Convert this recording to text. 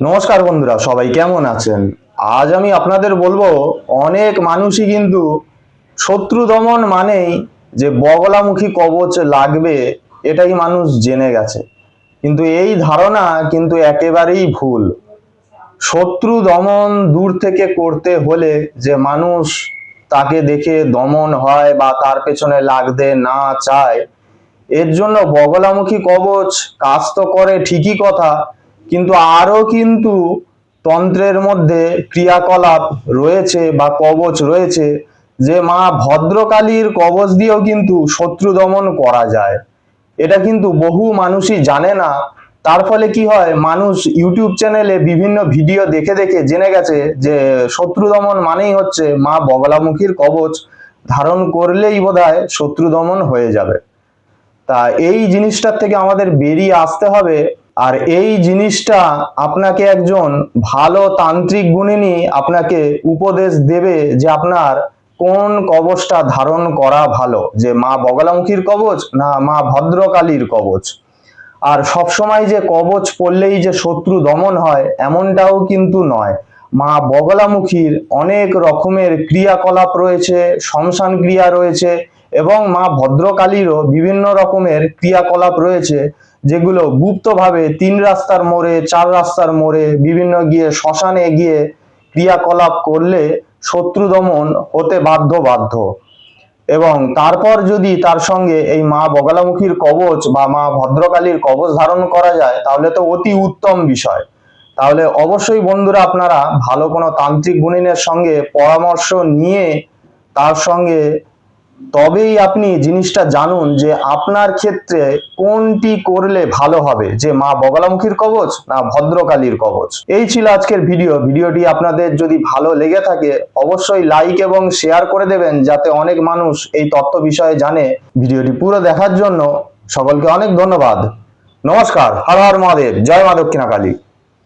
নমস্কার বন্ধুরা, সবাই কেমন আছেন? আজ আমি আপনাদের বলবো, অনেক মানুষই কিন্তু শত্রু দমন মানেই যে বগলামুখী কবচ লাগবে এটাই মানুষ জেনে গেছে। কিন্তু এই ধারণা কিন্তু একেবারেই ভুল। শত্রু দমন দূর থেকে করতে হলে যে মানুষ তাকে দেখে দমন হয় বা তার পেছনে লাগতে না চায়, এর জন্য বগলামুখী কবচ কাজ তো করে ঠিকই কথা, কিন্তু আরো কিন্তু তন্ত্রের মধ্যে ক্রিয়াকলাপ রয়েছে বা কবচ রয়েছে যে মা ভদ্রকালীর কবচ দিয়েও কিন্তু শত্রু দমন করা যায়। এটা কিন্তু বহু মানুষই জানে না। তার ফলে কি হয়, মানুষ ইউটিউব চ্যানেলে বিভিন্ন ভিডিও দেখে দেখে জেনে গেছে যে শত্রু দমন মানেই হচ্ছে মা বগলামুখীর কবচ ধারণ করলেই বোধহয় শত্রু দমন হয়ে যাবে। তা এই জিনিসটার থেকে আমাদের বেরিয়ে আসতে হবে। আর এই জিনিসটা আপনাকে একজন ভালো তান্ত্রিক গুণিনী আপনাকে উপদেশ দেবে যে আপনার কোন কবচটা ধারণ করা ভালো, যে মা বগলামুখীর কবচ না মা ভদ্রকালীর কবচ। আর সবসময় যে কবচ পড়লেই যে শত্রু দমন হয় এমনটাও কিন্তু নয়। মা বগলামুখীর অনেক রকমের ক্রিয়াকলাপ রয়েছে, শ্মশান ক্রিয়া রয়েছে, এবং মা ভদ্রকালীরও বিভিন্ন রকমের ক্রিয়াকলাপ রয়েছে, যেগুলো গুপ্তভাবে 3 রাস্তার মোড়ে, 4 রাস্তার মোড়ে, বিভিন্ন গিয়ে শ্মশানে গিয়ে ক্রিয়াকলাপ করলে শত্রু দমন হতে বাধ্য। এবং তারপর যদি তার সঙ্গে এই মা বগলামুখীর কবচ বা মা ভদ্রকালীর কবচ ধারণ করা যায় তাহলে তো অতি উত্তম বিষয়। তাহলে অবশ্যই বন্ধুরা, আপনারা ভালো কোনো তান্ত্রিক গুণিনের সঙ্গে পরামর্শ নিয়ে তার সঙ্গে তবেই আপনি জিনিসটা জানুন যে আপনার ক্ষেত্রে কোনটি করলে ভালো হবে, যে মা বগলামুখীর কবচ না ভদ্রকালীর কবচ। এই ছিল আজকের ভিডিওটি আপনাদের যদি ভালো লেগে থাকে অবশ্যই লাইক এবং শেয়ার করে দেবেন, যাতে অনেক মানুষ এই তথ্য বিষয়ে জানে। ভিডিওটি পুরো দেখার জন্য সকলকে অনেক ধন্যবাদ। নমস্কার, হর হর মহাদেব, জয় মা দক্ষিণাকালী।